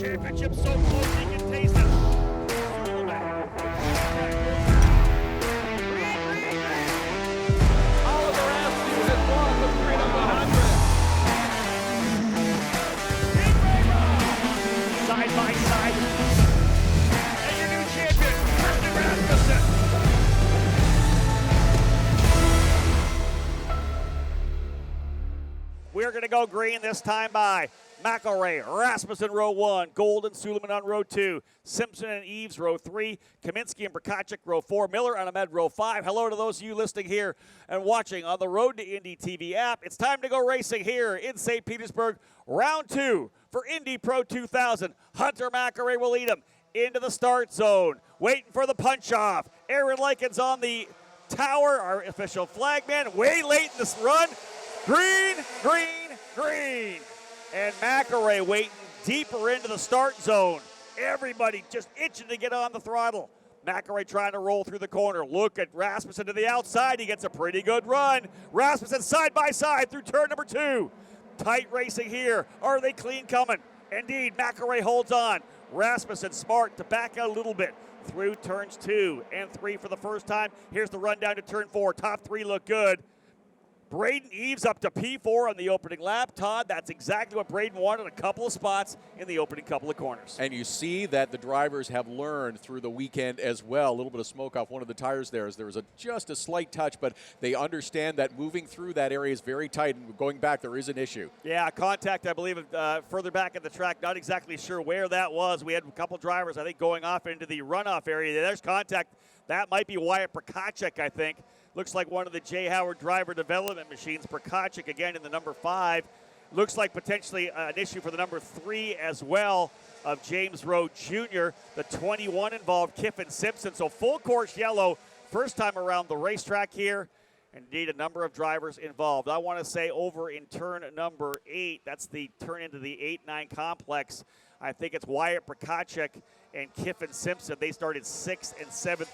championship so close you can taste it. Oliver Askew has won the Freedom 100. Side by side. And your new champion, Petersburg Rasmussen. We're going to go green this time by McElray, Rasmussen, row 1, Golden, Suleiman on row 2, Simpson and Eves, row 3, Kaminsky and Prokachik, row 4, Miller and Ahmed, row 5. Hello to those of you listening here and watching on the Road to Indy TV app. It's time to go racing here in St. Petersburg. Round 2 for Indy Pro 2000. Hunter McElray will lead him into the start zone. Waiting for the punch-off. Aaron Likens on the tower, our official flagman. Way late in this run. Green, green, green. And McElray waiting deeper into the start zone. Everybody just itching to get on the throttle. McElray trying to roll through the corner. Look at Rasmussen to the outside. He gets a pretty good run. Rasmussen side by side through turn number 2. Tight racing here. Are they clean coming? Indeed, McElray holds on. Rasmussen smart to back out a little bit through turns 2 and 3 for the first time. Here's the run down to turn 4. Top 3 look good. Braden Eves up to P4 on the opening lap. Todd, that's exactly what Braden wanted, a couple of spots in the opening couple of corners. And you see that the drivers have learned through the weekend as well. A little bit of smoke off one of the tires there as there was just a slight touch, but they understand that moving through that area is very tight, and going back there is an issue. Yeah, contact, I believe, further back in the track. Not exactly sure where that was. We had a couple drivers, I think, going off into the runoff area. There's contact. That might be Wyatt Prokachik, I think. Looks like one of the J. Howard driver development machines. Prokachik again in the number 5. Looks like potentially an issue for the number 3 as well of James Rowe Jr. The 21 involved Kiffin Simpson. So full course yellow, first time around the racetrack here. Indeed, a number of drivers involved. I want to say over in turn number 8, that's the turn into the 8-9 complex. I think it's Wyatt Prokachik and Kiffin Simpson. They started 6th and 7th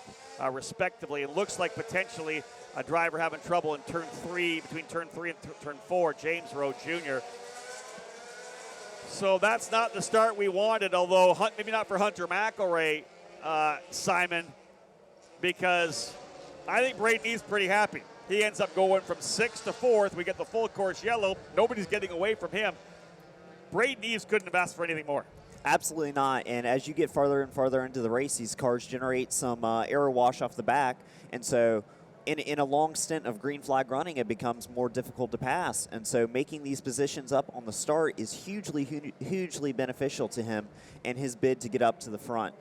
respectively. It looks like potentially a driver having trouble in turn 3, between turn 3 and turn 4, James Rowe Jr. So that's not the start we wanted, although maybe not for Hunter McElray, Simon, because I think Braden Eves pretty happy. He ends up going from 6th to 4th. We get the full course yellow. Nobody's getting away from him. Braden Eves couldn't have asked for anything more. Absolutely not. And as you get farther and farther into the race, these cars generate some air wash off the back. And so in a long stint of green flag running, it becomes more difficult to pass. And so making these positions up on the start is hugely beneficial to him and his bid to get up to the front.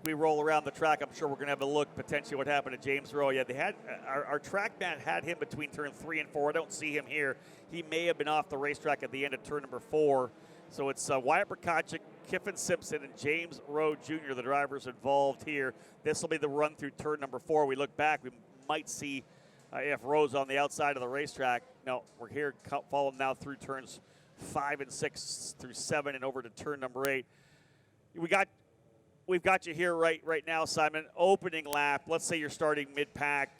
As we roll around the track, I'm sure we're going to have a look potentially what happened to James Rowe. Yeah, they had our track man had him between turn 3 and 4. I don't see him here. He may have been off the racetrack at the end of turn number 4. So it's Wyatt Prokachik, Kiffin Simpson, and James Rowe Jr., the drivers involved here. This will be the run through turn number 4. We look back, we might see if Rowe's on the outside of the racetrack. No, we're here, follow him now through turns 5 and 6 through 7 and over to turn number 8. We've got you here right now, Simon. Opening lap, let's say you're starting mid-pack.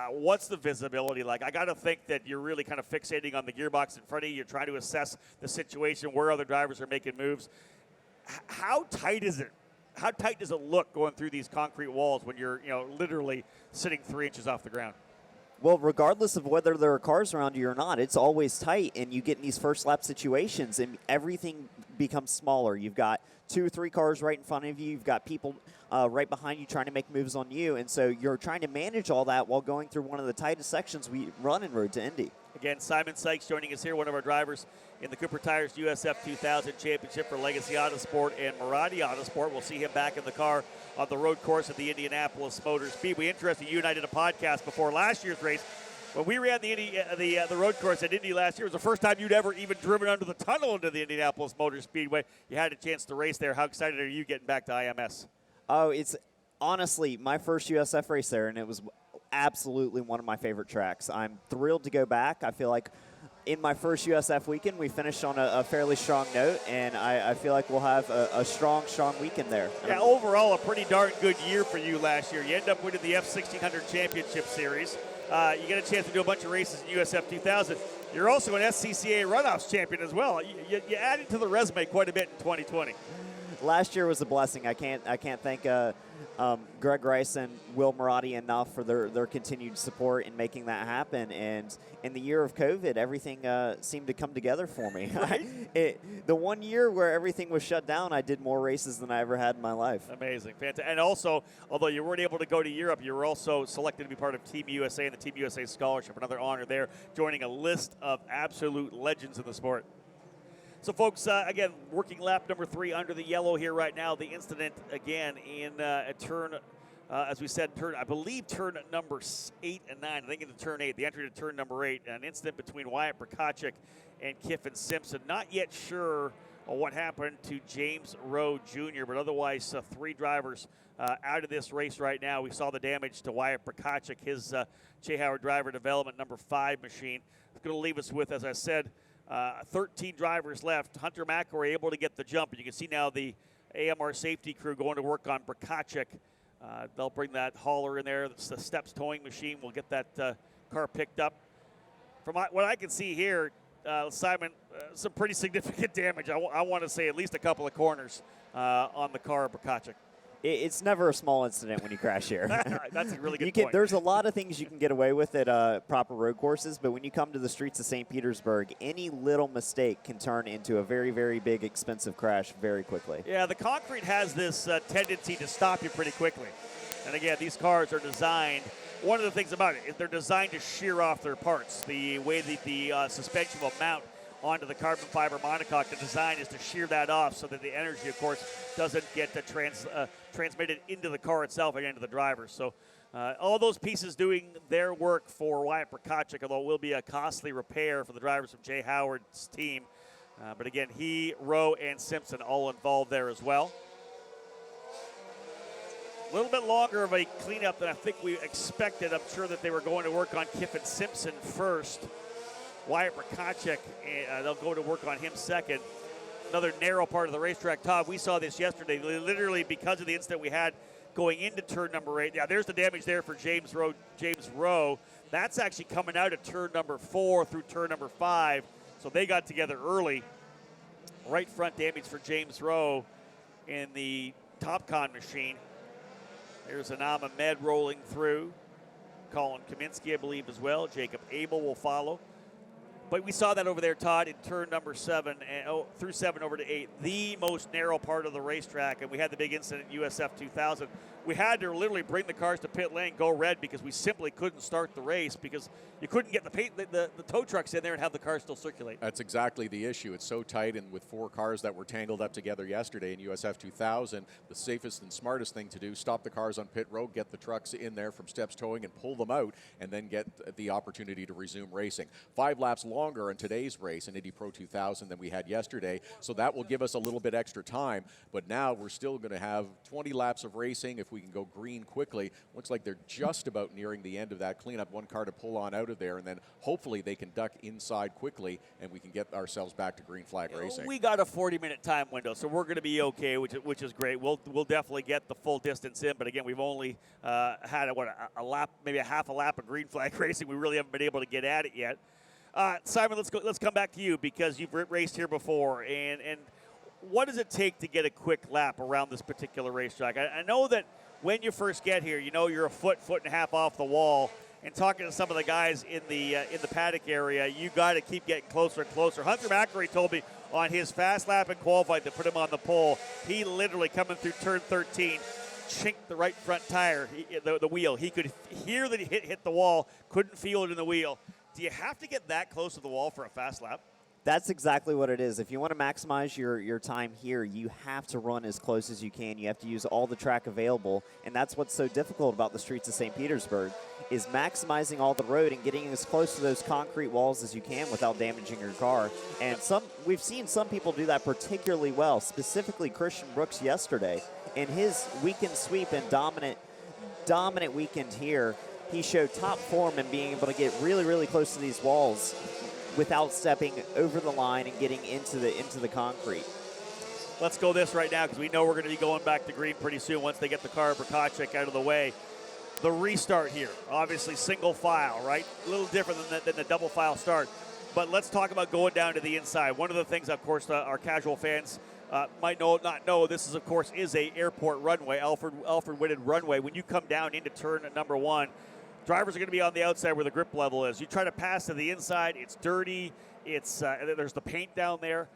What's the visibility like? I got to think that you're really kind of fixating on the gearbox in front of you. You're trying to assess the situation, where other drivers are making moves. How tight is it? How tight does it look going through these concrete walls when you're, literally sitting 3 inches off the ground? Well, regardless of whether there are cars around you or not, it's always tight, and you get in these first lap situations, and everything becomes smaller. You've got 2 or 3 cars right in front of you. You've got people right behind you trying to make moves on you, and so you're trying to manage all that while going through one of the tightest sections we run in Road to Indy. Again, Simon Sykes joining us here, one of our drivers in the Cooper Tires USF 2000 Championship for Legacy Autosport and Maradi Autosport. We'll see him back in the car on the road course at the Indianapolis Motor Speedway. Interesting, you and I did a podcast before last year's race. When we ran the road course at Indy last year, it was the first time you'd ever even driven under the tunnel into the Indianapolis Motor Speedway. You had a chance to race there. How excited are you getting back to IMS? Oh, it's honestly my first USF race there, and it was absolutely one of my favorite tracks. I'm thrilled to go back. I feel like in my first USF weekend, we finished on a fairly strong note, and I feel like we'll have a strong weekend there. Yeah, overall, a pretty darn good year for you last year. You end up winning the F1600 Championship Series. You get a chance to do a bunch of races in USF 2000. You're also an SCCA Runoffs champion as well. You added to the resume quite a bit in 2020. last year was a blessing. I can't thank Greg Rice and Will Marotti enough for their continued support in making that happen. And in the year of COVID, everything seemed to come together for me. Right? The 1 year where everything was shut down, I did more races than I ever had in my life. Amazing. Fantastic. And also, although you weren't able to go to Europe, you were also selected to be part of Team USA and the Team USA Scholarship. Another honor there, joining a list of absolute legends in the sport. So, folks, again, working lap number 3 under the yellow here right now. The incident, again, in a turn, as we said, I believe turn number 8 and 9. I think into turn 8, the entry to turn number 8. An incident between Wyatt Prokachik and Kiffin Simpson. Not yet sure what happened to James Rowe Jr., but otherwise 3 drivers out of this race right now. We saw the damage to Wyatt Prokachik, his Jay Howard Driver Development number 5 machine. It's going to leave us with, as I said, 13 drivers left. Hunter McElroy able to get the jump. And you can see now the AMR safety crew going to work on Prokachik. They'll bring that hauler in there. The steps towing machine will get that car picked up. From what I can see here, Simon, some pretty significant damage. I want to say at least a couple of corners on the car of Prokachik. It's never a small incident when you crash here. That's a really good point. There's a lot of things you can get away with at proper road courses, but when you come to the streets of St. Petersburg, any little mistake can turn into a very, very big, expensive crash very quickly. Yeah, the concrete has this tendency to stop you pretty quickly. And again, these cars are designed, one of the things about it is they're designed to shear off their parts. The way that the suspension will mount onto the carbon fiber monocoque, the design is to shear that off so that the energy, of course, doesn't get transmitted into the car itself and into the driver. So all those pieces doing their work for Wyatt Prokachik, although it will be a costly repair for the drivers from Jay Howard's team. But again, he, Rowe, and Simpson all involved there as well. A little bit longer of a cleanup than I think we expected. I'm sure that they were going to work on Kiffin Simpson first. Wyatt Prokachik, they'll go to work on him second. Another narrow part of the racetrack. Todd, we saw this yesterday. Literally, because of the incident we had going into turn number 8. Yeah, there's the damage there for James Rowe. That's actually coming out of turn number 4 through turn number 5. So they got together early. Right front damage for James Rowe in the Topcon machine. There's Anam Ahmed rolling through. Colin Kaminsky, I believe, as well. Jacob Abel will follow. But we saw that over there, Todd, in turn number 7 and through 7 over to 8, the most narrow part of the racetrack. And we had the big incident in USF 2000. We had to literally bring the cars to pit lane, go red, because we simply couldn't start the race because you couldn't get the tow trucks in there and have the cars still circulate. That's exactly the issue. It's so tight, and with 4 cars that were tangled up together yesterday in USF 2000, the safest and smartest thing to do, stop the cars on pit road, get the trucks in there from steps towing and pull them out, and then get the opportunity to resume racing. 5 laps longer in today's race in Indy Pro 2000 than we had yesterday, so that will give us a little bit extra time, but now we're still going to have 20 laps of racing if we can go green quickly. Looks like they're just about nearing the end of that cleanup. 1 car to pull on out of there, and then hopefully they can duck inside quickly and we can get ourselves back to green flag racing. We got a 40-minute time window, so we're going to be okay, which is great. We'll definitely get the full distance in, but again, we've only had a lap, maybe a half a lap of green flag racing. We really haven't been able to get at it yet. Simon, let's come back to you because you've raced here before, and what does it take to get a quick lap around this particular racetrack? I know that when you first get here, you know you're a foot and a half off the wall. And talking to some of the guys in the paddock area, you got to keep getting closer and closer. Hunter McElroy told me on his fast lap and qualified to put him on the pole, he literally coming through turn 13, chinked the right front tire, the wheel. He could hear that he hit the wall, couldn't feel it in the wheel. Do you have to get that close to the wall for a fast lap? That's exactly what it is. If you want to maximize your time here, you have to run as close as you can. You have to use all the track available, and that's what's so difficult about the streets of St. Petersburg, is maximizing all the road and getting as close to those concrete walls as you can without damaging your car. And we've seen some people do that particularly well, specifically Christian Brooks yesterday. In his weekend sweep and dominant weekend here, he showed top form in being able to get really, really close to these walls without stepping over the line and getting into the concrete. Let's go this right now because we know we're going to be going back to green pretty soon once they get the car of Prokachik out of the way. The restart here, obviously single file, right? A little different than the double file start. But let's talk about going down to the inside. One of the things, of course, our casual fans might not know, this is, of course, is a airport runway, Alfred Whitted runway. When you come down into turn number 1, drivers are going to be on the outside where the grip level is. You try to pass to the inside, it's dirty, there's the paint down there.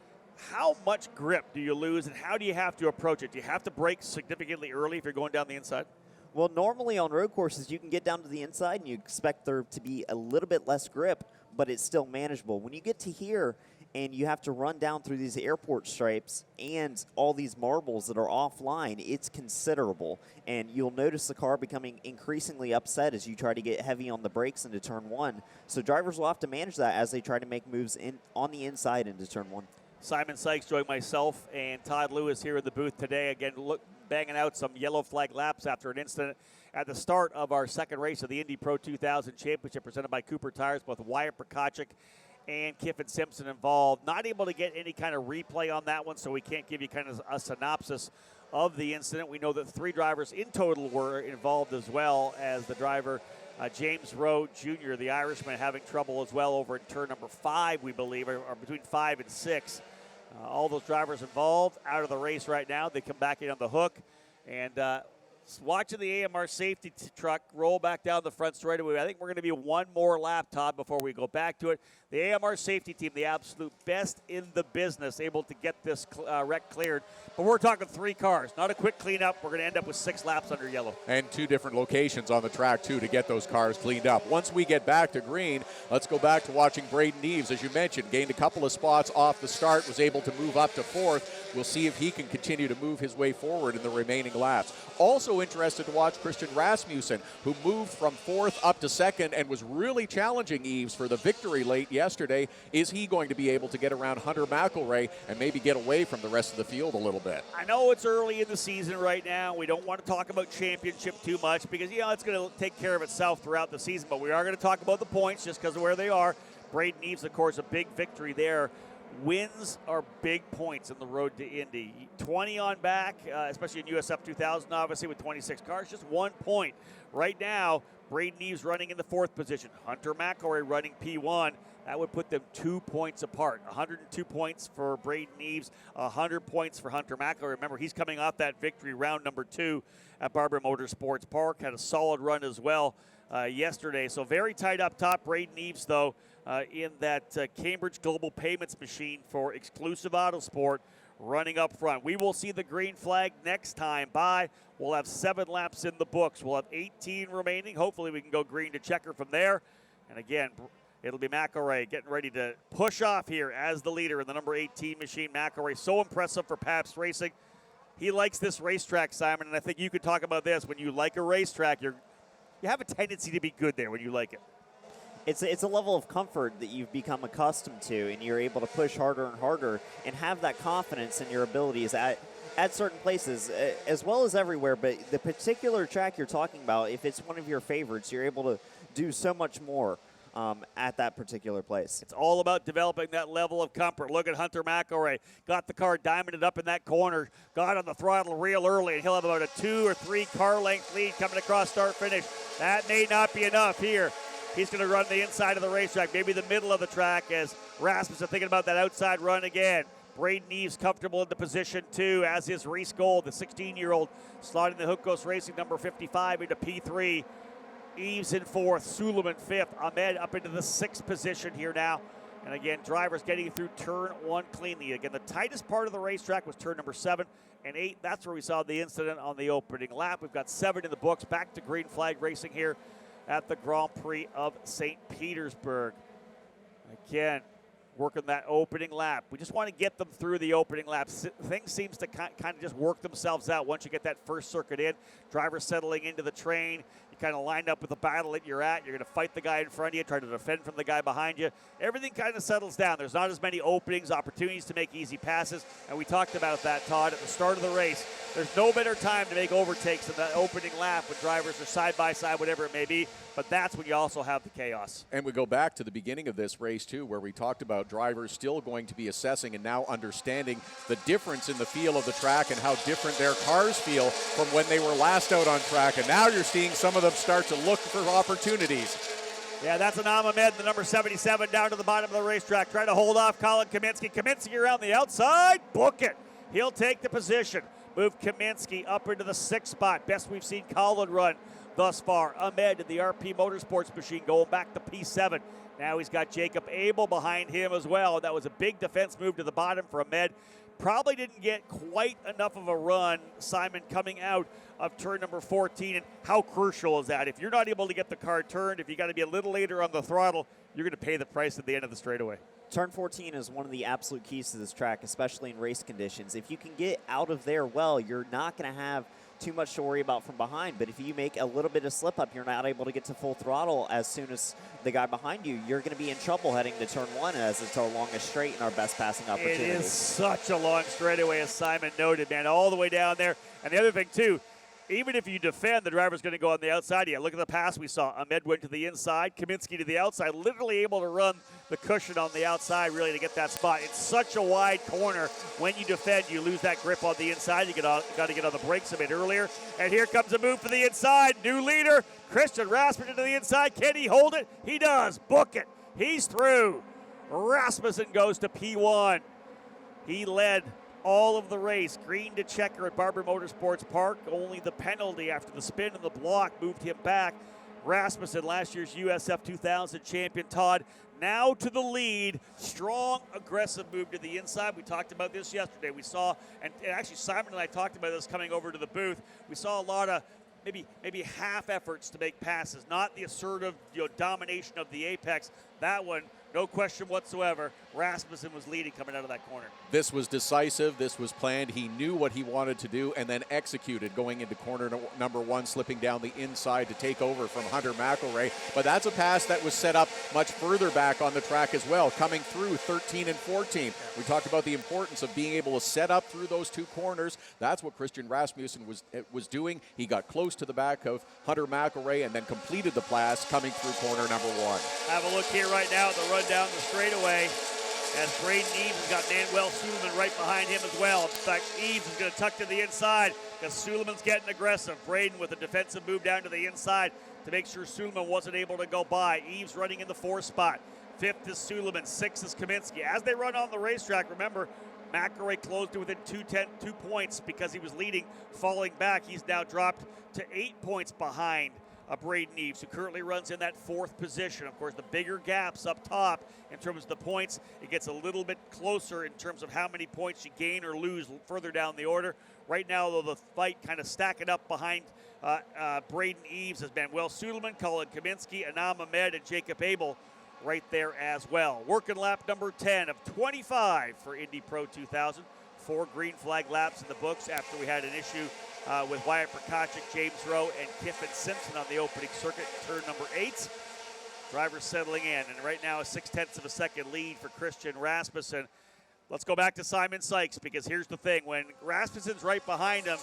How much grip do you lose, and how do you have to approach it? Do you have to brake significantly early if you're going down the inside? Well, normally on road courses, you can get down to the inside and you expect there to be a little bit less grip, but it's still manageable. When you get to here and you have to run down through these airport stripes and all these marbles that are offline, it's considerable. And you'll notice the car becoming increasingly upset as you try to get heavy on the brakes into turn 1. So drivers will have to manage that as they try to make moves on the inside into turn 1. Simon Sykes joined myself and Todd Lewis here in the booth today. Again, banging out some yellow flag laps after an incident at the start of our second race of the Indy Pro 2000 Championship presented by Cooper Tires. Both Wyatt Prokachik and Kiffin Simpson involved. Not able to get any kind of replay on that one, so we can't give you kind of a synopsis of the incident. We know that 3 drivers in total were involved, as well as the driver James Rowe Jr., the Irishman, having trouble as well over in turn number 5, we believe, or between 5 and 6. All those drivers involved out of the race right now. They come back in on the hook. And watching the AMR safety truck roll back down the front straightaway, I think we're going to be one more lap, Todd, before we go back to it. The AMR safety team, the absolute best in the business, able to get this wreck cleared. But we're talking 3 cars, not a quick cleanup. We're going to end up with 6 laps under yellow. And 2 different locations on the track, too, to get those cars cleaned up. Once we get back to green, let's go back to watching Braden Eves. As you mentioned, gained a couple of spots off the start, was able to move up to 4th. We'll see if he can continue to move his way forward in the remaining laps. Also interested to watch Christian Rasmussen, who moved from 4th up to 2nd and was really challenging Eves for the victory late yesterday. Is he going to be able to get around Hunter McElroy and maybe get away from the rest of the field a little bit? I know it's early in the season right now. We don't want to talk about championship too much because, it's going to take care of itself throughout the season. But we are going to talk about the points just because of where they are. Braden Eves, of course, a big victory there. Wins are big points in the road to Indy. 20 on back, especially in USF 2000, obviously, with 26 cars. Just 1 point. Right now, Braden Eves running in the 4th position. Hunter McElroy running P1. That would put them 2 points apart. 102 points for Braden Eves, 100 points for Hunter McElroy. Remember, he's coming off that victory round number 2 at Barber Motorsports Park. Had a solid run as well yesterday. So very tight up top. Braden Eves, though, in that Cambridge Global Payments machine for Exclusive Autosport, running up front. We will see the green flag next time by. We'll have 7 laps in the books. We'll have 18 remaining. Hopefully we can go green to checker from there. And again, it'll be McElroy getting ready to push off here as the leader in the number 18 machine. McElroy, so impressive for Pabst Racing. He likes this racetrack, Simon, and I think you could talk about this. When you like a racetrack, you have a tendency to be good there when you like it. It's a level of comfort that you've become accustomed to, and you're able to push harder and harder and have that confidence in your abilities at certain places, as well as everywhere. But the particular track you're talking about, if it's one of your favorites, you're able to do so much more at that particular place. It's all about developing that level of comfort. Look at Hunter McElroy. Got the car diamonded up in that corner, got on the throttle real early, and he'll have about a 2 or 3 car length lead coming across start-finish. That may not be enough here. He's going to run the inside of the racetrack, maybe the middle of the track, as Rasmussen thinking about that outside run again. Braden Eves comfortable in the position 2, as is Reese Gold, the 16-year-old, slotting the Hook Coast Racing number 55 into P3. Eves in 4th, Suleiman 5th, Ahmed up into the 6th position here now. And again, drivers getting through turn 1 cleanly. Again, the tightest part of the racetrack was turn number 7 and 8. That's where we saw the incident on the opening lap. We've got 7 in the books. Back to green flag racing here at the Grand Prix of St. Petersburg. Again, working that opening lap. We just want to get them through the opening lap. Things seems to kind of just work themselves out once you get that first circuit in. Drivers settling into the train. You kind of lined up with the battle that you're at. You're going to fight the guy in front of you, try to defend from the guy behind you. Everything kind of settles down. There's not as many openings, opportunities to make easy passes, and we talked about that, Todd, at the start of the race. There's no better time to make overtakes than that opening lap when drivers are side by side, whatever it may be, but that's when you also have the chaos. And we go back to the beginning of this race, too, where we talked about drivers still going to be assessing and now understanding the difference in the feel of the track and how different their cars feel from when they were last out on track. And now you're seeing some of them start to look for opportunities. Yeah, that's Anam Ahmed, the number 77, down to the bottom of the racetrack, trying to hold off Colin Kaminsky. Kaminsky around the outside, book it. He'll take the position. Move Kaminsky up into the 6th spot. Best we've seen Colin run thus far. Ahmed in the RP Motorsports machine going back to P7. Now he's got Jacob Abel behind him as well. That was a big defense move to the bottom for Ahmed. Probably didn't get quite enough of a run, Simon, coming out of turn number 14. And how crucial is that? If you're not able to get the car turned, if you got to be a little later on the throttle, you're going to pay the price at the end of the straightaway. Turn 14 is one of the absolute keys to this track, especially in race conditions. If you can get out of there well, you're not going to have too much to worry about from behind. But if you make a little bit of slip up, you're not able to get to full throttle as soon as the guy behind you, you're going to be in trouble heading to turn 1, as it's our longest straight and our best passing opportunity. It is such a long straightaway, as Simon noted, man, all the way down there. And the other thing, too, even if you defend, the driver's going to go on the outside. Yeah, look at the pass we saw. Ahmed went to the inside, Kaminsky to the outside, literally able to run the cushion on the outside really to get that spot. It's such a wide corner. When you defend, you lose that grip on the inside. You got to get on the brakes a bit earlier. And here comes a move for the inside. New leader, Christian Rasmussen to the inside. Can he hold it? He does. Book it. He's through. Rasmussen goes to P1. He led all of the race. Green to checker at Barber Motorsports Park. Only the penalty after the spin and the block moved him back. Rasmussen, last year's USF 2000 champion. Todd now to the lead. Strong, aggressive move to the inside. We talked about this yesterday. We saw, and actually Simon and I talked about this coming over to the booth. We saw a lot of maybe half efforts to make passes, not the assertive domination of the apex. That one, no question whatsoever, Rasmussen was leading coming out of that corner. This was decisive. This was planned. He knew what he wanted to do and then executed going into corner number 1, slipping down the inside to take over from Hunter McElroy. But that's a pass that was set up much further back on the track as well, coming through 13 and 14. We talked about the importance of being able to set up through those 2 corners. That's what Christian Rasmussen was doing. He got close to the back of Hunter McElroy and then completed the pass coming through corner number 1. Have a look here right now at the run down the straightaway, as Braden Eves has got Manuel Suleiman right behind him as well. In fact, Eves is going to tuck to the inside because Suleiman's getting aggressive. Braden with a defensive move down to the inside to make sure Suleiman wasn't able to go by. Eves running in the 4th spot. 5th is Suleiman. 6th is Kaminsky. As they run on the racetrack, remember, McElroy closed to within 2 points because he was leading, falling back. He's now dropped to 8 points behind Braden Eves, who currently runs in that 4th position. Of course, the bigger gaps up top in terms of the points, it gets a little bit closer in terms of how many points you gain or lose further down the order. Right now, though, the fight kind of stacking up behind Braden Eves has Manuel Suleiman, Colin Kaminsky, Anam Ahmed, and Jacob Abel right there as well. Working lap number 10 of 25 for Indy Pro 2000. 4 green flag laps in the books after we had an issue with Wyatt Prokachik, James Rowe, and Kiffin Simpson on the opening circuit, turn number 8. Drivers settling in, and right now a 0.6 of a second lead for Christian Rasmussen. Let's go back to Simon Sykes, because here's the thing. When Rasmussen's right behind him,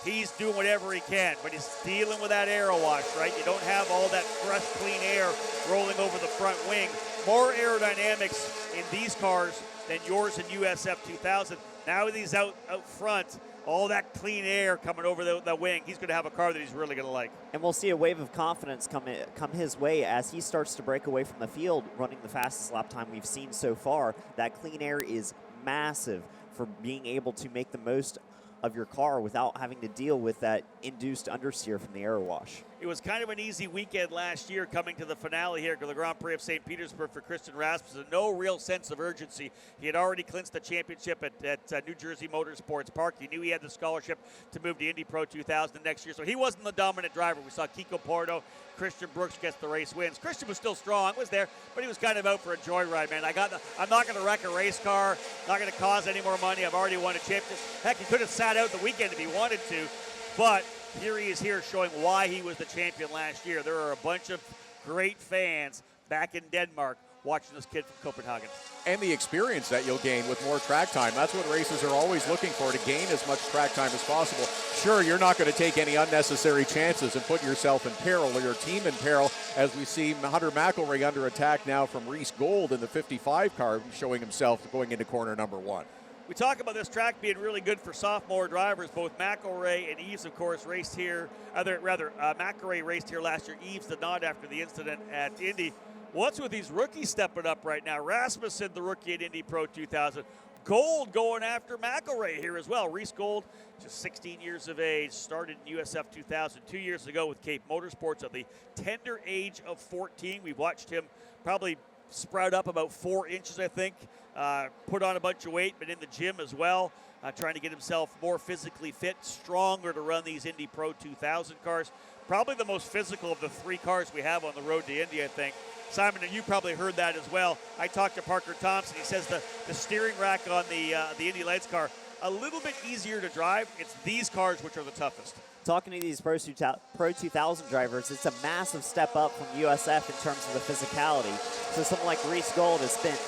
he's doing whatever he can, but he's dealing with that aero wash, right? You don't have all that fresh, clean air rolling over the front wing. More aerodynamics in these cars than yours in USF 2000. Now he's out front, all that clean air coming over the wing. He's going to have a car that he's really going to like. And we'll see a wave of confidence come his way as he starts to break away from the field, running the fastest lap time we've seen so far. That clean air is massive for being able to make the most of your car without having to deal with that induced understeer from the air wash. It was kind of an easy weekend last year coming to the finale here to the Grand Prix of St. Petersburg for Christian Rasmussen. No real sense of urgency. He had already clinched the championship at New Jersey Motorsports Park. He knew he had the scholarship to move to Indy Pro 2000 next year, so he wasn't the dominant driver. We saw Kiko Porto, Christian Brooks gets the race wins. Christian was still strong, was there, but he was kind of out for a joyride, man. I'm not going to wreck a race car, not going to cause any more money. I've already won a championship. Heck, he could have sat out the weekend if he wanted to, but here he is here showing why he was the champion last year. There are a bunch of great fans back in Denmark watching this kid from Copenhagen. And the experience that you'll gain with more track time. That's what racers are always looking for, to gain as much track time as possible. Sure, you're not going to take any unnecessary chances and put yourself in peril or your team in peril, as we see Hunter McElroy under attack now from Reese Gold in the 55 car, showing himself going into corner number 1. We talk about this track being really good for sophomore drivers. Both McElroy and Eves, of course, raced here. McElroy raced here last year. Eves did not after the incident at Indy. What's with these rookies stepping up right now? Rasmussen, the rookie at Indy Pro 2000. Gold going after McElroy here as well. Reese Gold, just 16 years of age, started in USF 2000 2 years ago with Cape Motorsports at the tender age of 14. We've watched him probably sprout up about 4 inches, I think, put on a bunch of weight, but in the gym as well, trying to get himself more physically fit, stronger to run these Indy Pro 2000 cars. Probably the most physical of the 3 cars we have on the road to Indy, I think. Simon, and you probably heard that as well. I talked to Parker Thompson. He says the steering rack on the Indy Lights car, a little bit easier to drive. It's these cars which are the toughest. Talking to these Pro 2000 drivers, it's a massive step up from USF in terms of the physicality. So someone like Reese Gold has spent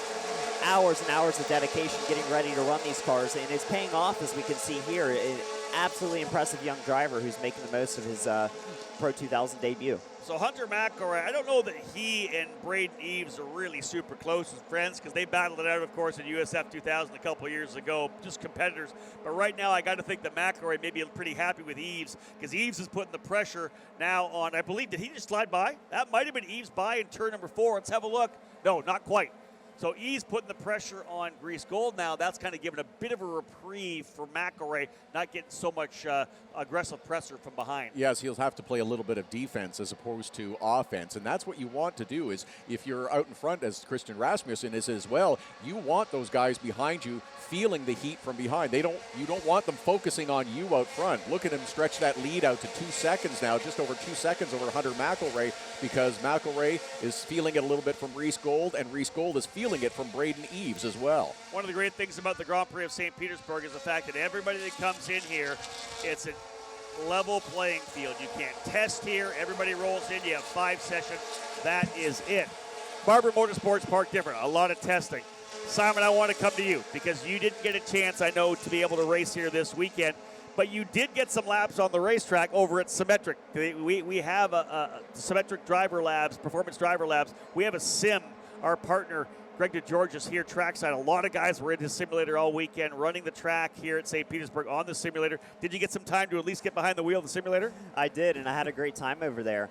hours and hours of dedication getting ready to run these cars, and it's paying off, as we can see here. An absolutely impressive young driver who's making the most of his Pro 2000 debut. So Hunter McElroy, I don't know that he and Braden Eves are really super close as friends, because they battled it out, of course, in USF 2000 a couple years ago, just competitors. But right now, I got to think that McElroy may be pretty happy with Eves, because Eves is putting the pressure now on, I believe, did he just slide by? That might have been Eves by in turn number 4. Let's have a look. No, not quite. So Eves putting the pressure on Reese Gold now. That's kind of given a bit of a reprieve for McElroy, not getting so much aggressive pressure from behind. Yes, he'll have to play a little bit of defense as opposed to offense, and that's what you want to do. Is if you're out in front, as Christian Rasmussen is as well, you want those guys behind you feeling the heat from behind. You don't want them focusing on you out front. Look at him stretch that lead out to 2 seconds now, just over 2 seconds over Hunter McElroy, because McElroy is feeling it a little bit from Reese Gold, and Reese Gold is feeling it from Braden Eves as well. One of the great things about the Grand Prix of St. Petersburg is the fact that everybody that comes in here, it's a level playing field. You can't test here. Everybody rolls in. You have 5 sessions. That is it. Barber Motorsports Park different. A lot of testing. Simon, I want to come to you because you didn't get a chance, I know, to be able to race here this weekend, but you did get some laps on the racetrack over at Symmetric. We have a Symmetric Driver Labs, Performance Driver Labs. We have a sim, our partner, Greg DeGeorge, here trackside. A lot of guys were in his simulator all weekend, running the track here at St. Petersburg on the simulator. Did you get some time to at least get behind the wheel of the simulator? I did, and I had a great time over there.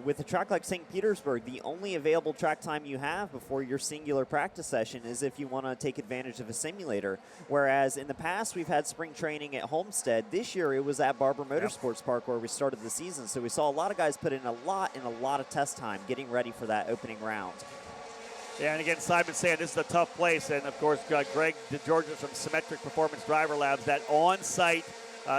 With a track like St. Petersburg, the only available track time you have before your singular practice session is if you want to take advantage of a simulator. Whereas in the past, we've had spring training at Homestead. This year, it was at Barber Motorsports Park where we started the season. So we saw a lot of guys put in a lot of test time getting ready for that opening round. Yeah, and again, Simon saying this is a tough place. And, of course, Greg DeGeorge from Symmetric Performance Driver Labs, that on-site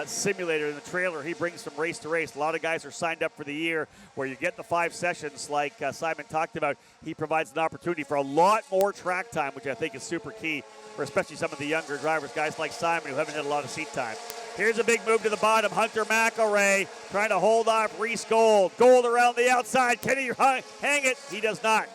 simulator in the trailer he brings from race to race. A lot of guys are signed up for the year where you get the 5 sessions like Simon talked about. He provides an opportunity for a lot more track time, which I think is super key for especially some of the younger drivers, guys like Simon who haven't had a lot of seat time. Here's a big move to the bottom. Hunter McElroy trying to hold off Reese Gold. Gold around the outside. Can he hang it? He does not.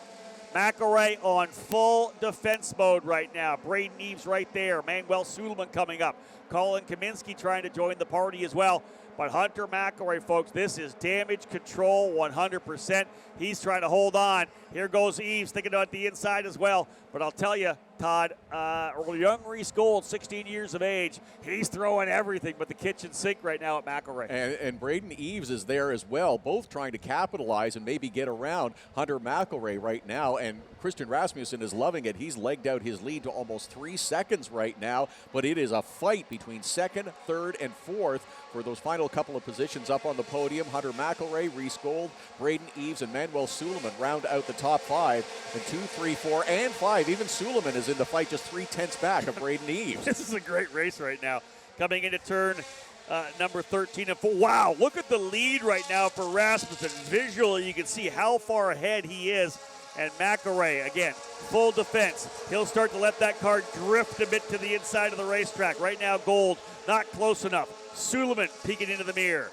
McElroy on full defense mode right now. Braden Eves right there. Manuel Suleiman coming up. Colin Kaminsky trying to join the party as well. But Hunter McElroy, folks, this is damage control 100%. He's trying to hold on. Here goes Eves, thinking about the inside as well. But I'll tell you, Todd, young Reese Gold, 16 years of age, he's throwing everything but the kitchen sink right now at McElroy. And Braden Eves is there as well, both trying to capitalize and maybe get around Hunter McElroy right now. And Christian Rasmussen is loving it. He's legged out his lead to almost 3 seconds right now. But it is a fight between second, third, and fourth for those final couple of positions up on the podium. Hunter McElroy, Reese Gold, Braden Eves, and Manuel Suleiman round out the top 5. And 2, 3, 4, and 5. Even Suleiman is in the fight, just 3/10 back of Braden Eves. This is a great race right now. Coming into turn number 13 and 4. Wow, look at the lead right now for Rasmussen. Visually, you can see how far ahead he is. And McElroy, again, full defense. He'll start to let that car drift a bit to the inside of the racetrack. Right now, Gold not close enough. Suleiman peeking into the mirror.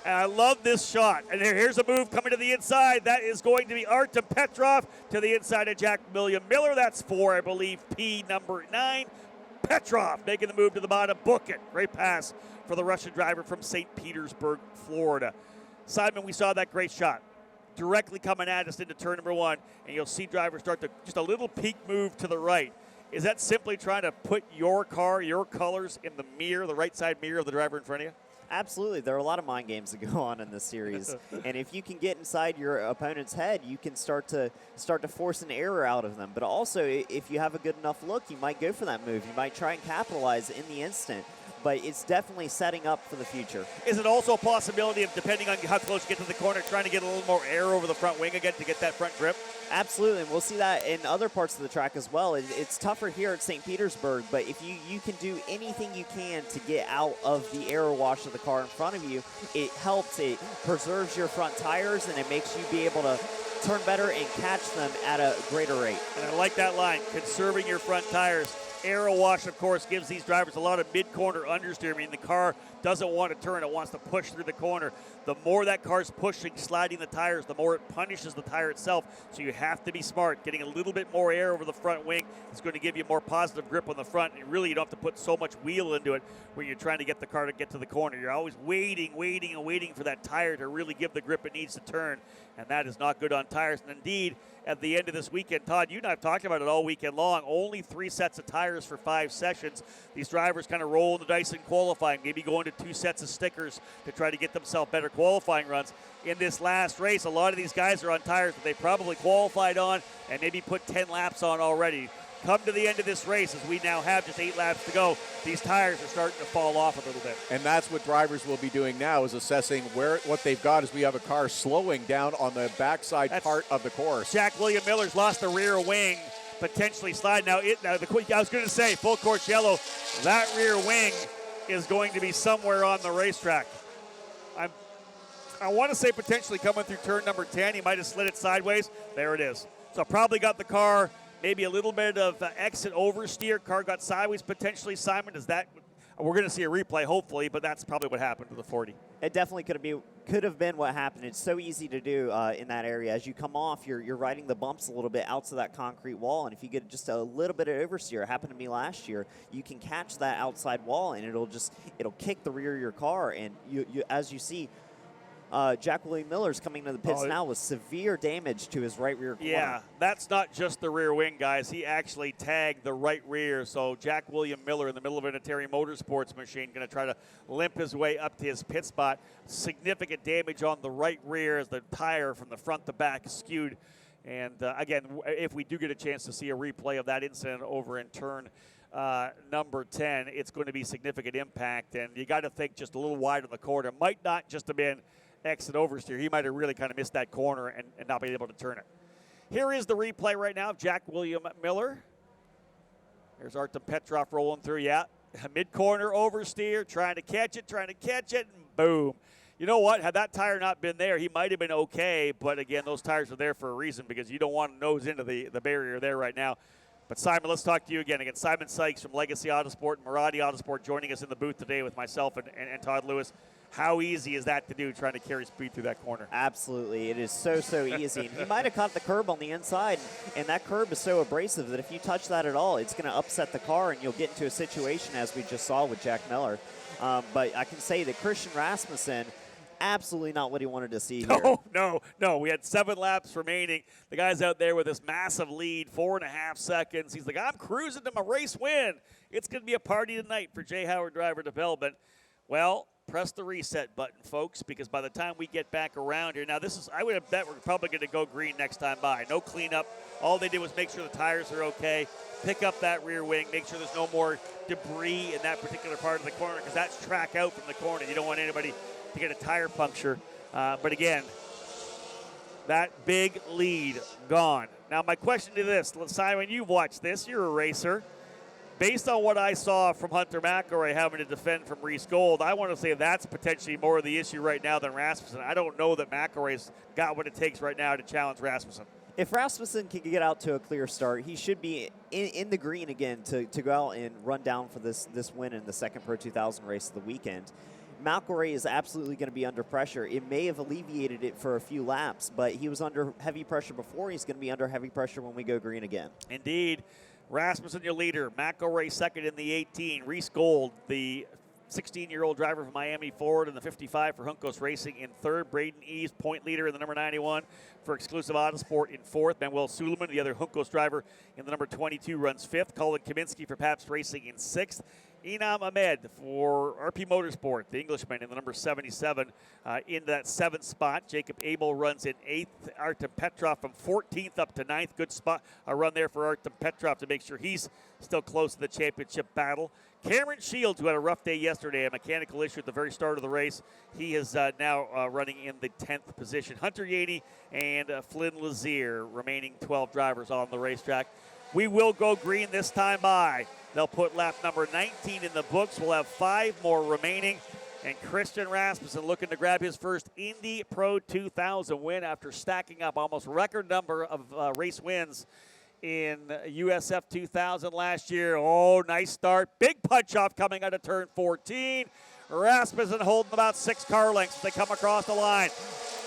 And I love this shot. And here's a move coming to the inside. That is going to be Artem Petrov to the inside of Jack William Miller. That's 4, I believe, P number 9. Petrov making the move to the bottom. Book it. Great pass for the Russian driver from St. Petersburg, Florida. Simon, we saw that great shot directly coming at us into turn number 1. And you'll see drivers start to just a little peak move to the right. Is that simply trying to put your car, your colors in the mirror, the right side mirror of the driver in front of you? Absolutely. There are a lot of mind games that go on in this series. And if you can get inside your opponent's head, you can start to force an error out of them. But also, if you have a good enough look, you might go for that move. You might try and capitalize in the instant. But it's definitely setting up for the future. Is it also a possibility of, depending on how close you get to the corner, trying to get a little more air over the front wing again to get that front grip? Absolutely, and we'll see that in other parts of the track as well. It's tougher here at St. Petersburg, but if you can do anything you can to get out of the air wash of the car in front of you, it helps. It preserves your front tires, and it makes you be able to turn better and catch them at a greater rate. And I like that line, conserving your front tires. Aero wash, of course, gives these drivers a lot of mid-corner understeer. I mean, the car doesn't want to turn. It wants to push through the corner. The more that car's pushing, sliding the tires, the more it punishes the tire itself. So you have to be smart. Getting a little bit more air over the front wing is going to give you more positive grip on the front. And really, you don't have to put so much wheel into it when you're trying to get the car to get to the corner. You're always waiting for that tire to really give the grip it needs to turn. And that is not good on tires. And indeed, at the end of this weekend, Todd, you and I have talked about it all weekend long. Only 3 sets of tires for 5 sessions. These drivers kind of roll the dice in qualifying, maybe going to 2 sets of stickers to try to get themselves better qualifying runs. In this last race, a lot of these guys are on tires that they probably qualified on and maybe put 10 laps on already. Come to the end of this race, as we now have just 8 laps to go, these tires are starting to fall off a little bit. And that's what drivers will be doing now, is assessing what they've got. Is we have a car slowing down on the backside part of the course. Jack William Miller's lost the rear wing, potentially slide. I was going to say, full course yellow, that rear wing is going to be somewhere on the racetrack. I want to say potentially coming through turn number 10. He might have slid it sideways. There it is. So probably got the car. Maybe a little bit of exit oversteer. Car got sideways potentially. Simon, we're going to see a replay hopefully, but that's probably what happened to the 40. It definitely could have been what happened. It's so easy to do in that area. As you come off, you're riding the bumps a little bit out to that concrete wall, and if you get just a little bit of oversteer, it happened to me last year, you can catch that outside wall, and it'll kick the rear of your car, and you as you see, Jack William Miller's coming to the pits now with severe damage to his right rear corner. Yeah, that's not just the rear wing, guys. He actually tagged the right rear. So Jack William Miller in the middle of an Atari Motorsports machine going to try to limp his way up to his pit spot. Significant damage on the right rear as the tire from the front to back skewed. And again, if we do get a chance to see a replay of that incident over in turn number 10, it's going to be significant impact. And you got to think just a little wide on the corner. Might not just have been exit oversteer. He might have really kind of missed that corner and not been able to turn it. Here is the replay right now of Jack William Miller. There's Artem Petrov rolling through. Yeah, mid-corner oversteer, trying to catch it, and boom. You know what? Had that tire not been there, he might have been okay. But again, those tires are there for a reason because you don't want to nose into the barrier there right now. But Simon, let's talk to you again. Again, Simon Sykes from Legacy Autosport and Maradi Autosport joining us in the booth today with myself and Todd Lewis. How easy is that to do, trying to carry speed through that corner? Absolutely. It is so easy. And he might have caught the curb on the inside, and that curb is so abrasive that if you touch that at all, it's going to upset the car, and you'll get into a situation as we just saw with Jack Miller. But I can say that Christian Rasmussen, absolutely not what he wanted to see here. No. We had 7 laps remaining. The guy's out there with this massive lead, 4.5 seconds. He's like, I'm cruising to my race win. It's going to be a party tonight for Jay Howard Driver Development. Well, press the reset button, folks, because by the time we get back around here, now I would have bet we're probably going to go green next time by. No cleanup. All they did was make sure the tires are okay, pick up that rear wing, make sure there's no more debris in that particular part of the corner, because that's track out from the corner. You don't want anybody to get a tire puncture. But again, that big lead gone. Now, my question to this, Simon, you've watched this. You're a racer. Based on what I saw from Hunter McElroy having to defend from Reese Gold, I want to say that's potentially more of the issue right now than Rasmussen. I don't know that McElroy's got what it takes right now to challenge Rasmussen. If Rasmussen can get out to a clear start, he should be in the green again to go out and run down for this win in the second Pro 2000 race of the weekend. McElroy is absolutely going to be under pressure. It may have alleviated it for a few laps, but he was under heavy pressure before. He's going to be under heavy pressure when we go green again. Indeed. Rasmussen, your leader. McElroy second in the 18. Reese Gold, the 16-year-old driver from Miami Ford in the 55 for Juncos Racing in third. Braden Eves, point leader in the number 91 for Exclusive Autosport in fourth. Manuel Suleiman, the other Juncos driver in the number 22, runs fifth. Colin Kaminsky for Pabst Racing in sixth. Inam Ahmed for RP Motorsport, the Englishman in the number 77 in that 7th spot. Jacob Abel runs in 8th. Artem Petrov from 14th up to 9th. Good spot, a run there for Artem Petrov to make sure he's still close to the championship battle. Cameron Shields, who had a rough day yesterday, a mechanical issue at the very start of the race. He is now running in the 10th position. Hunter Yeaney and Flynn Lazier, remaining 12 drivers on the racetrack. We will go green this time by. They'll put lap number 19 in the books. We'll have 5 more remaining. And Christian Rasmussen looking to grab his first Indy Pro 2000 win after stacking up almost record number of race wins in USF 2000 last year. Oh, nice start. Big punch off coming out of turn 14. Rasmussen holding about 6 car lengths as they come across the line.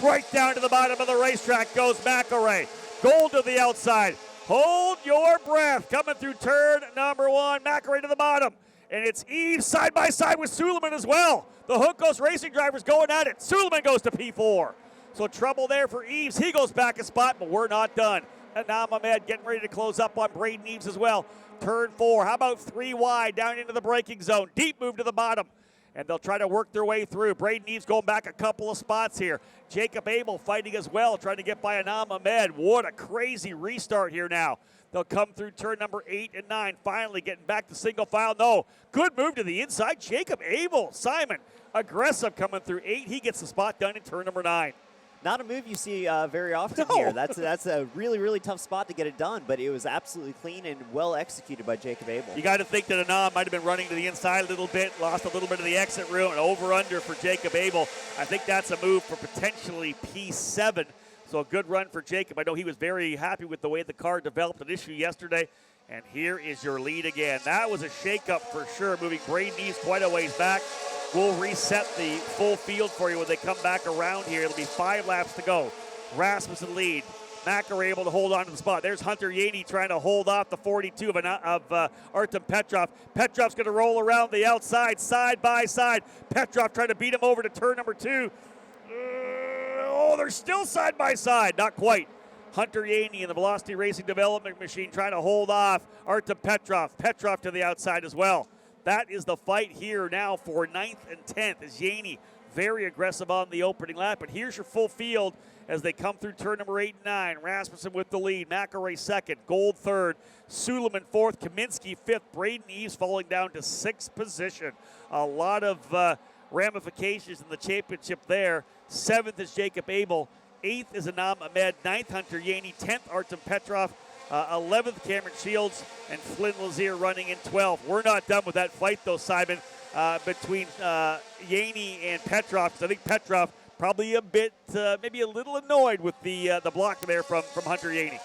Right down to the bottom of the racetrack goes McElray. Gold to the outside. Hold your breath. Coming through turn number 1. McElray to the bottom. And it's Eves side by side with Suleiman as well. The Hook Coast Racing drivers going at it. Suleiman goes to P4. So trouble there for Eves. He goes back a spot, but we're not done. Anam Ahmed getting ready to close up on Braden Eves as well. Turn 4. How about 3 wide down into the braking zone? Deep move to the bottom. And they'll try to work their way through. Braden Eves going back a couple of spots here. Jacob Abel fighting as well, trying to get by Anam Ahmed. What a crazy restart here now. They'll come through turn number 8 and 9, finally getting back to single file. No, good move to the inside. Jacob Abel, Simon, aggressive coming through 8. He gets the spot done in turn number 9. Not a move you see very often here. That's a really, really tough spot to get it done, but it was absolutely clean and well executed by Jacob Abel. You got to think that Anam might have been running to the inside a little bit, lost a little bit of the exit room, and over-under for Jacob Abel. I think that's a move for potentially P7. So a good run for Jacob. I know he was very happy with the way the car developed an issue yesterday. And here is your lead again. That was a shakeup for sure, moving Braden Eves quite a ways back. We'll reset the full field for you when they come back around here. It'll be 5 laps to go. Rasmussen lead. McElray able to hold on to the spot. There's Hunter Yeaney trying to hold off the 42 of Artem Petrov. Petrov's going to roll around the outside, side by side. Petrov trying to beat him over to turn number 2. They're still side by side. Not quite. Hunter Yeaney in the Velocity Racing Development Machine trying to hold off Artem Petrov. Petrov to the outside as well. That is the fight here now for 9th and 10th as Yeaney very aggressive on the opening lap. But here's your full field as they come through turn number 8 and 9. Rasmussen with the lead. McElray 2nd. Gold 3rd. Suleiman 4th. Kaminsky 5th. Braden Eves falling down to 6th position. A lot of ramifications in the championship there. 7th is Jacob Abel. 8th is Anam Ahmed. 9th, Hunter Yeaney. 10th, Artem Petrov. 11th, Cameron Shields. And Flynn Lazier running in 12th. We're not done with that fight, though, Simon, between Yeaney and Petrov. Because I think Petrov probably a bit, maybe a little annoyed with the block there from Hunter Yeaney.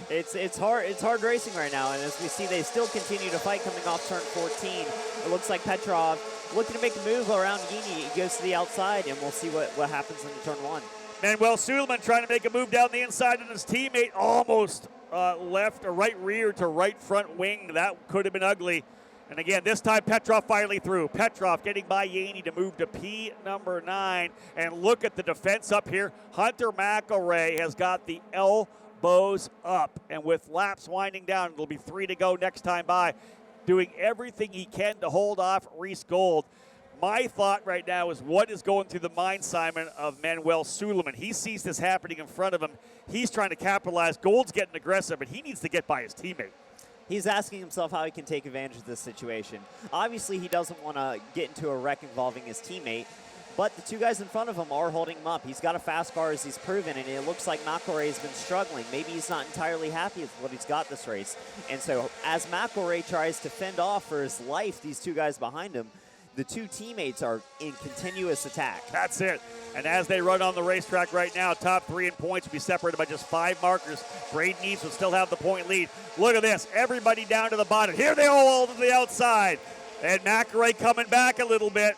It's hard racing right now, and as we see, they still continue to fight coming off turn 14. It looks like Petrov looking to make a move around Yeaney. He goes to the outside, and we'll see what happens in turn 1. Manuel Suleiman trying to make a move down the inside, and his teammate almost left a right rear to right front wing. That could have been ugly. And again, this time Petrov finally through. Petrov getting by Yeaney to move to P number 9. And look at the defense up here. Hunter McElray has got the elbows up. And with laps winding down, it'll be 3 to go next time by. Doing everything he can to hold off Reese Gold. My thought right now is what is going through the mind, Simon, of Manuel Suleiman. He sees this happening in front of him. He's trying to capitalize. Gold's getting aggressive, but he needs to get by his teammate. He's asking himself how he can take advantage of this situation. Obviously, he doesn't want to get into a wreck involving his teammate, but the 2 guys in front of him are holding him up. He's got a fast car, as he's proven, and it looks like McElray has been struggling. Maybe he's not entirely happy with what he's got this race. And so as McElray tries to fend off for his life these 2 guys behind him, the 2 teammates are in continuous attack. That's it. And as they run on the racetrack right now, top 3 in points will be separated by just 5 markers. Braden Eves will still have the point lead. Look at this. Everybody down to the bottom. Here they all to the outside. And McElray coming back a little bit.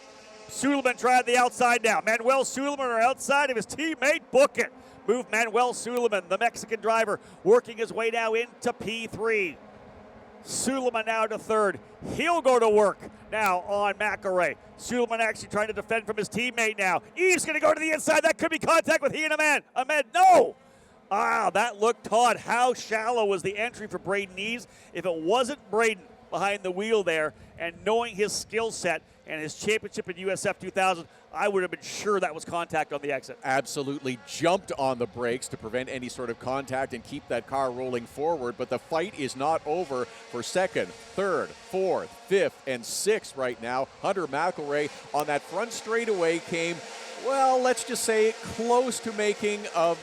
Suleiman tried the outside now. Manuel Suleiman are outside of his teammate. Book it. Move Manuel Suleiman, the Mexican driver, working his way now into P3. Suleiman now to 3rd. He'll go to work now on McElray. Suleiman actually trying to defend from his teammate now. Eves going to go to the inside. That could be contact with he and Ahmed. No! That looked taut. How shallow was the entry for Braden Eves? If it wasn't Braden behind the wheel there, and knowing his skill set and his championship in USF 2000, I would have been sure that was contact on the exit. Absolutely jumped on the brakes to prevent any sort of contact and keep that car rolling forward. But the fight is not over for second, third, fourth, fifth, and sixth right now. Hunter McElrea on that front straightaway came, well, let's just say close to making a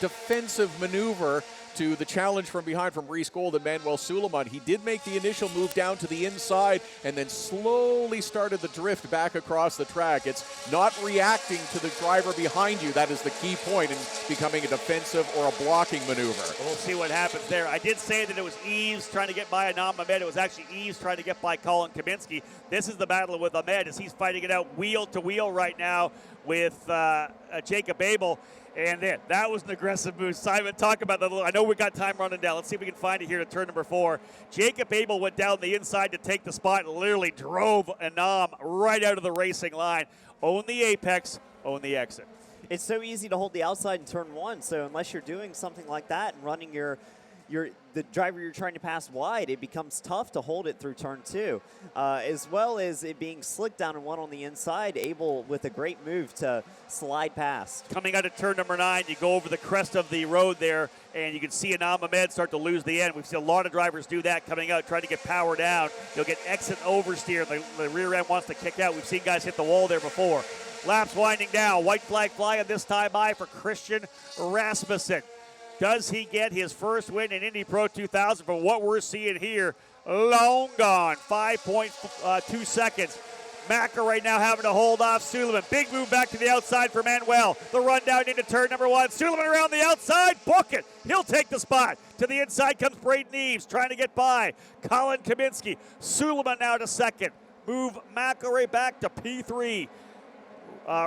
defensive maneuver to the challenge from behind from Reese Gold and Manuel Suleiman. He did make the initial move down to the inside and then slowly started the drift back across the track. It's not reacting to the driver behind you. That is the key point in becoming a defensive or a blocking maneuver. We'll see what happens there. I did say that it was Eves trying to get by Anam Ahmed. It was actually Eves trying to get by Colin Kaminsky. This is the battle with Ahmed as he's fighting it out wheel to wheel right now with Jacob Abel. And that was an aggressive move. Simon, talk about that. I know we got time running down. Let's see if we can find it here to turn number 4. Jacob Abel went down the inside to take the spot and literally drove Anam right out of the racing line. Own the apex, own the exit. It's so easy to hold the outside in turn 1, so unless you're doing something like that and running the driver you're trying to pass wide, it becomes tough to hold it through turn 2. As well as it being slick down and 1 on the inside, Abel with a great move to slide past. Coming out of turn number 9, you go over the crest of the road there, and you can see Anam Ahmed start to lose the end. We've seen a lot of drivers do that coming out, trying to get power down. You'll get exit oversteer. The rear end wants to kick out. We've seen guys hit the wall there before. Laps winding down. White flag flying this time by for Christian Rasmussen. Does he get his first win in Indy Pro 2000? From what we're seeing here, long gone, 5.2 seconds. Macker right now having to hold off Suleiman. Big move back to the outside for Manuel. The run down into turn number 1. Suleiman around the outside. Book it. He'll take the spot. To the inside comes Braden Eves trying to get by Colin Kaminsky. Suleiman now to second. Move McElrea back to P3.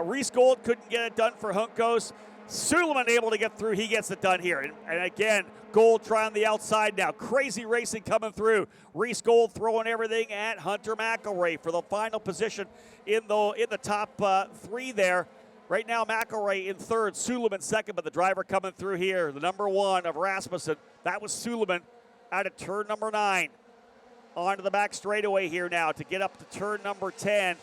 Reese Gold couldn't get it done for Juncos. Suleiman able to get through. He gets it done here. And again, Gold trying the outside now. Crazy racing coming through. Reese Gold throwing everything at Hunter McElrea for the final position in the top 3 there. Right now, McElrea in third, Suleiman second, but the driver coming through here, the number 1 of Rasmussen. That was Suleiman out of turn number 9. Onto the back straightaway here now to get up to turn number 10.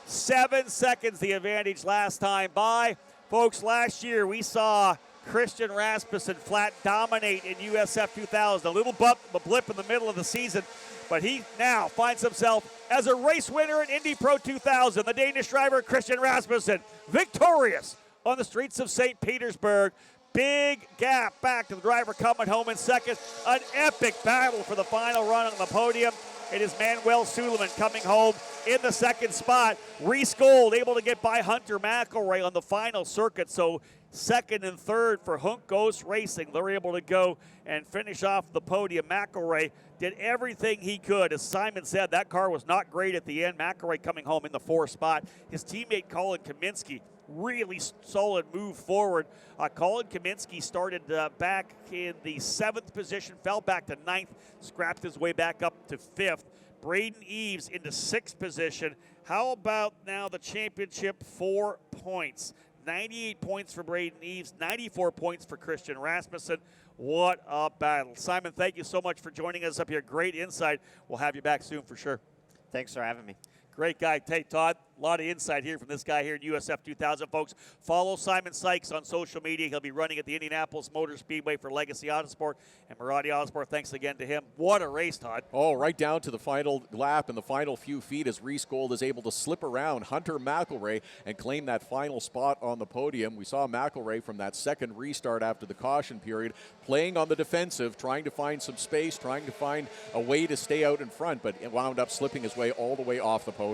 7 seconds the advantage last time by. Folks, last year we saw Christian Rasmussen flat dominate in USF 2000. A little blip in the middle of the season, but he now finds himself as a race winner in Indy Pro 2000. The Danish driver Christian Rasmussen, victorious on the streets of St. Petersburg. Big gap back to the driver coming home in second. An epic battle for the final run on the podium. It is Manuel Suleiman coming home in the second spot. Reese Gold able to get by Hunter McElrea on the final circuit. So second and third for Juncos Racing. They're able to go and finish off the podium. McElrea did everything he could. As Simon said, that car was not great at the end. McElrea coming home in the 4th spot. His teammate Colin Kaminsky, really solid move forward. Colin Kaminsky started back in the 7th position, fell back to 9th, scrapped his way back up to 5th. Braden Eves into 6th position. How about now the championship? 4 points. 98 points for Braden Eves, 94 points for Christian Rasmussen. What a battle. Simon, thank you so much for joining us up here. Great insight. We'll have you back soon for sure. Thanks for having me. Great guy. Hey, Todd, a lot of insight here from this guy here in USF 2000, folks. Follow Simon Sykes on social media. He'll be running at the Indianapolis Motor Speedway for Legacy Autosport and Maradi Autosport. Thanks again to him. What a race, Todd. Oh, right down to the final lap and the final few feet as Reese Gold is able to slip around Hunter McElrea and claim that final spot on the podium. We saw McElrea from that second restart after the caution period playing on the defensive, trying to find some space, trying to find a way to stay out in front, but it wound up slipping his way all the way off the podium.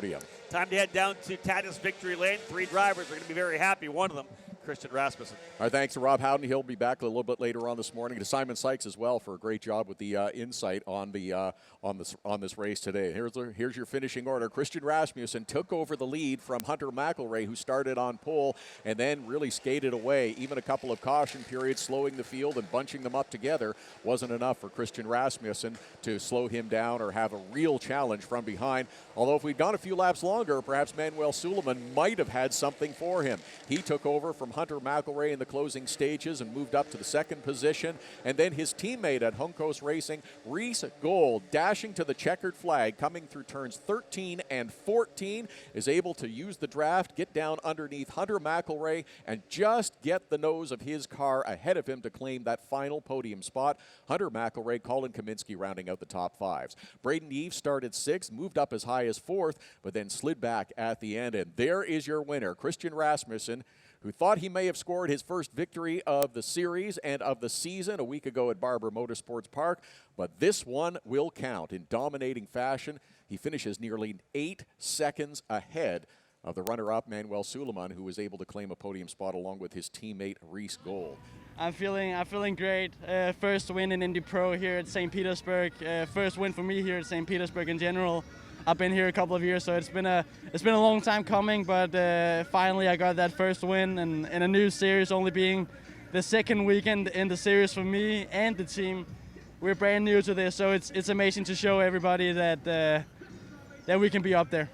Time to head down to Tatis Victory Lane. 3 drivers are going to be very happy. One of them, Christian Rasmussen. Our thanks to Rob Howden. He'll be back a little bit later on this morning. To Simon Sykes as well for a great job with the insight on this race today. Here's your finishing order. Christian Rasmussen took over the lead from Hunter McElrea, who started on pole and then really skated away. Even a couple of caution periods slowing the field and bunching them up together wasn't enough for Christian Rasmussen to slow him down or have a real challenge from behind. Although if we'd gone a few laps longer, perhaps Manuel Suleiman might have had something for him. He took over from Hunter McElroy in the closing stages and moved up to the second position. And then his teammate at Juncos Racing, Reese Gold, dashing to the checkered flag, coming through turns 13 and 14, is able to use the draft, get down underneath Hunter McElroy, and just get the nose of his car ahead of him to claim that final podium spot. Hunter McElroy, Colin Kaminsky rounding out the top fives. Braden Eves started 6th, moved up as high as 4th, but then slid back at the end. And there is your winner, Christian Rasmussen, who thought he may have scored his first victory of the series and of the season a week ago at Barber Motorsports Park, but this one will count. In dominating fashion, he finishes nearly 8 seconds ahead of the runner-up, Manuel Suleiman, who was able to claim a podium spot along with his teammate, Reese Gold. I'm feeling great. First win in Indy Pro here at St. Petersburg. First win for me here at St. Petersburg in general. I've been here a couple of years, so it's been a long time coming. But finally, I got that first win, and in a new series, only being the second weekend in the series for me and the team. We're brand new to this, so it's amazing to show everybody that we can be up there.